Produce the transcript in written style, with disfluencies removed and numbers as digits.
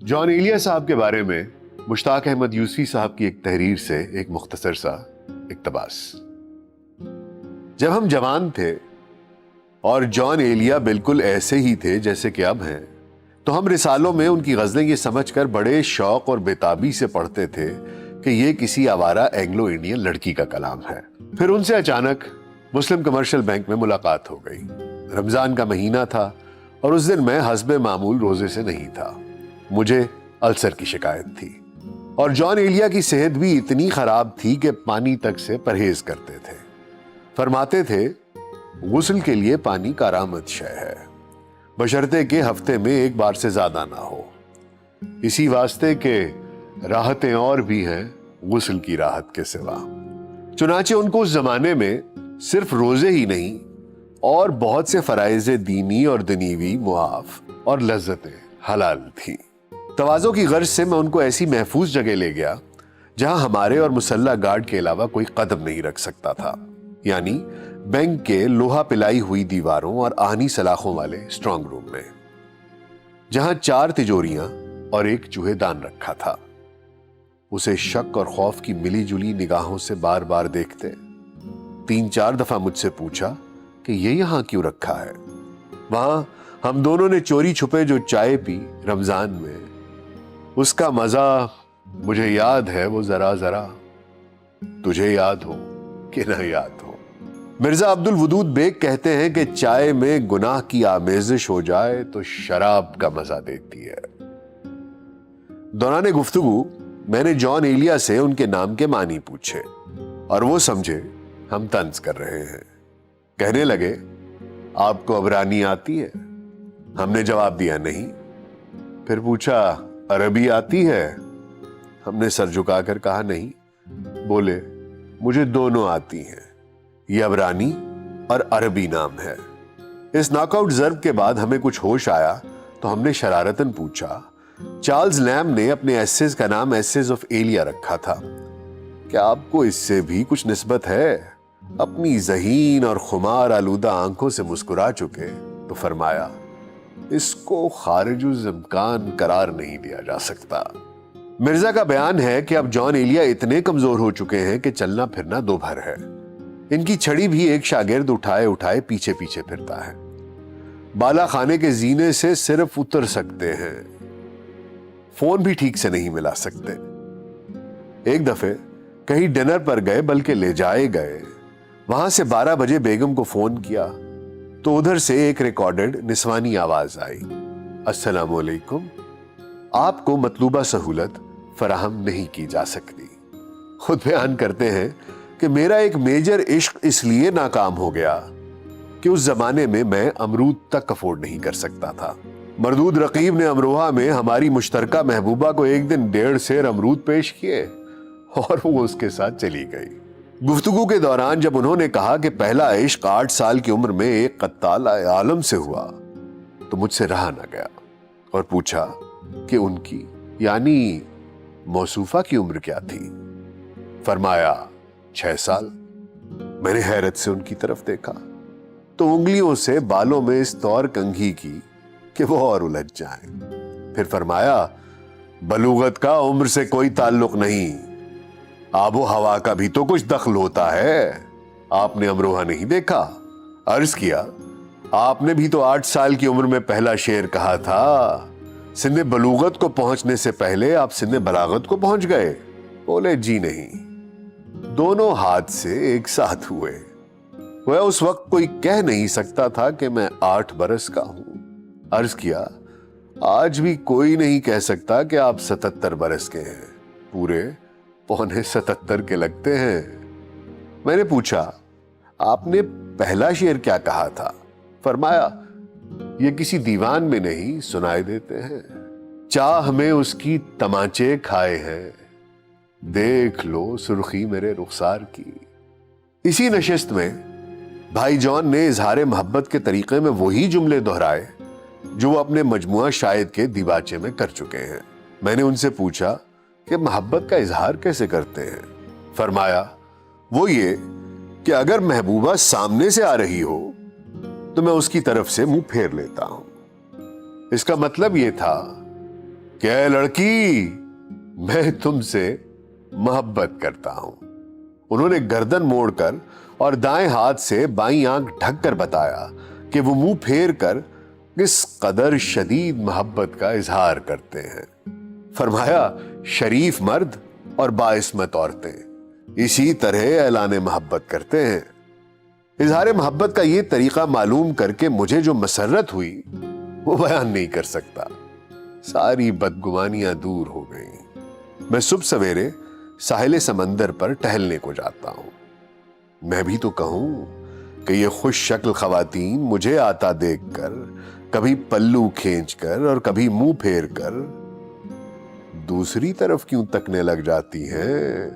جان ایلیا صاحب کے بارے میں مشتاق احمد یوسفی صاحب کی ایک تحریر سے ایک مختصر سا اقتباس۔ جب ہم جوان تھے اور جان ایلیا بالکل ایسے ہی تھے جیسے کہ اب ہیں، تو ہم رسالوں میں ان کی غزلیں یہ سمجھ کر بڑے شوق اور بےتابی سے پڑھتے تھے کہ یہ کسی آوارہ اینگلو انڈین لڑکی کا کلام ہے۔ پھر ان سے اچانک مسلم کمرشل بینک میں ملاقات ہو گئی۔ رمضان کا مہینہ تھا اور اس دن میں حسب معمول روزے سے نہیں تھا۔ مجھے السر کی شکایت تھی اور جان ایلیا کی صحت بھی اتنی خراب تھی کہ پانی تک سے پرہیز کرتے تھے۔ فرماتے تھے غسل کے لیے پانی کارآمد شے ہے، بشرطے کہ ہفتے میں ایک بار سے زیادہ نہ ہو، اسی واسطے کہ راحتیں اور بھی ہیں غسل کی راحت کے سوا۔ چنانچہ ان کو اس زمانے میں صرف روزے ہی نہیں اور بہت سے فرائض دینی اور دنیوی معاف اور لذتیں حلال تھیں۔ تواضع کی غرض سے میں ان کو ایسی محفوظ جگہ لے گیا جہاں ہمارے اور مسلح گارڈ کے علاوہ کوئی قدم نہیں رکھ سکتا تھا، یعنی بینک کے لوہا پلائی ہوئی دیواروں اور آہنی سلاخوں والے اسٹرانگ روم میں، جہاں 4 تجوریاں اور ایک چوہے دان رکھا تھا۔ اسے شک اور خوف کی ملی جلی نگاہوں سے بار بار دیکھتے 3-4 دفعہ مجھ سے پوچھا کہ یہ یہاں کیوں رکھا ہے۔ وہاں ہم دونوں نے چوری چھپے جو چائے پی رمضان میں، اس کا مزہ مجھے یاد ہے، وہ ذرا ذرا تجھے یاد ہو کہ نہ یاد ہو۔ مرزا عبد الودود بیگ کہتے ہیں کہ چائے میں گناہ کی آمیزش ہو جائے تو شراب کا مزہ دیتی ہے۔ دوران گفتگو میں نے جان ایلیا سے ان کے نام کے معنی پوچھے اور وہ سمجھے ہم طنز کر رہے ہیں۔ کہنے لگے آپ کو عبرانی آتی ہے؟ ہم نے جواب دیا نہیں۔ پھر پوچھا عربی آتی ہے؟ ہم نے سر جھکا کر کہا نہیں۔ بولے مجھے دونوں آتی ہیں، یہ عبرانی اور عربی نام ہے۔ اس ناک آؤٹ ضرب کے بعد ہمیں کچھ ہوش آیا تو ہم نے شرارتاً پوچھا چارلز لیمب نے اپنے ایسیز کا نام ایسیز آف ایلیا رکھا تھا، کیا آپ کو اس سے بھی کچھ نسبت ہے؟ اپنی ذہین اور خمار آلودہ آنکھوں سے مسکرا چکے تو فرمایا اس کو خارج الامکان قرار نہیں دیا جا سکتا۔ مرزا کا بیان ہے کہ اب جان ایلیا اتنے کمزور ہو چکے ہیں کہ چلنا پھرنا دو بھر ہے۔ ان کی چھڑی بھی ایک شاگرد اٹھائے اٹھائے پیچھے پیچھے پھرتا ہے۔ بالا خانے کے زینے سے صرف اتر سکتے ہیں، فون بھی ٹھیک سے نہیں ملا سکتے۔ ایک دفعہ کہیں ڈنر پر گئے بلکہ لے جائے گئے، وہاں سے 12 بجے بیگم کو فون کیا تو ادھر سے ایک ریکارڈڈ نسوانی آواز آئی، السلام علیکم، آپ کو مطلوبہ سہولت فراہم نہیں کی جا سکتی۔ خود بیان کرتے ہیں کہ میرا ایک میجر عشق اس لیے ناکام ہو گیا کہ اس زمانے میں امرود تک افورڈ نہیں کر سکتا تھا۔ مردود رقیب نے امروہہ میں ہماری مشترکہ محبوبہ کو ایک دن 1.5 سیر امرود پیش کیے اور وہ اس کے ساتھ چلی گئی۔ گفتگو کے دوران جب انہوں نے کہا کہ پہلا عشق 8 سال کی عمر میں ایک قتال عالم سے ہوا تو مجھ سے رہا نہ گیا اور پوچھا کہ ان کی یعنی موصوفہ کی عمر کیا تھی؟ فرمایا 6 سال۔ میں نے حیرت سے ان کی طرف دیکھا تو انگلیوں سے بالوں میں اس طور کنگھی کی کہ وہ اور الجھ جائیں۔ پھر فرمایا بلوغت کا عمر سے کوئی تعلق نہیں، آب و ہوا کا بھی تو کچھ دخل ہوتا ہے۔ آپ نے امروہہ نہیں دیکھا؟ عرض کیا آپ نے بھی تو 8 سال کی عمر میں پہلا شعر کہا تھا، سن بلوغت کو پہنچنے سے پہلے آپ سن بلاغت کو پہنچ گئے۔ بولے جی نہیں، دونوں ہاتھ سے ایک ساتھ ہوئے۔ وہ اس وقت کوئی کہہ نہیں سکتا تھا کہ میں 8 برس کا ہوں۔ عرض کیا آج بھی کوئی نہیں کہہ سکتا کہ آپ 77 برس کے ہیں، پورے 77 کے لگتے ہیں۔ میں نے پوچھا آپ نے پہلا شعر کیا کہا تھا؟ فرمایا یہ کسی دیوان میں نہیں سنائے دیتے ہیں، چاہ میں اس کی تمانچے کھائے ہیں، دیکھ لو سرخی میرے رخسار کی۔ اسی نشست میں بھائی جان نے اظہار محبت کے طریقے میں وہی جملے دہرائے جو وہ اپنے مجموعہ شاہد کے دیباچے میں کر چکے ہیں۔ میں نے ان سے پوچھا کہ محبت کا اظہار کیسے کرتے ہیں؟ فرمایا وہ یہ کہ اگر محبوبہ سامنے سے آ رہی ہو تو میں اس کی طرف سے منہ پھیر لیتا ہوں۔ اس کا مطلب یہ تھا کہ اے لڑکی، میں تم سے محبت کرتا ہوں۔ انہوں نے گردن موڑ کر اور دائیں ہاتھ سے بائیں آنکھ ڈھک کر بتایا کہ وہ منہ پھیر کر کس قدر شدید محبت کا اظہار کرتے ہیں۔ فرمایا، شریف مرد اور باعصمت عورتیں اسی طرح اعلان محبت کرتے ہیں۔ اظہار محبت کا یہ طریقہ معلوم کر کے مجھے جو مسرت ہوئی وہ بیان نہیں کر سکتا۔ ساری بدگمانیاں دور ہو گئیں۔ میں صبح سویرے ساحل سمندر پر ٹہلنے کو جاتا ہوں۔ میں بھی تو کہوں کہ یہ خوش شکل خواتین مجھے آتا دیکھ کر کبھی پلو کھینچ کر اور کبھی منہ پھیر کر دوسری طرف کیوں تکنے لگ جاتی ہیں؟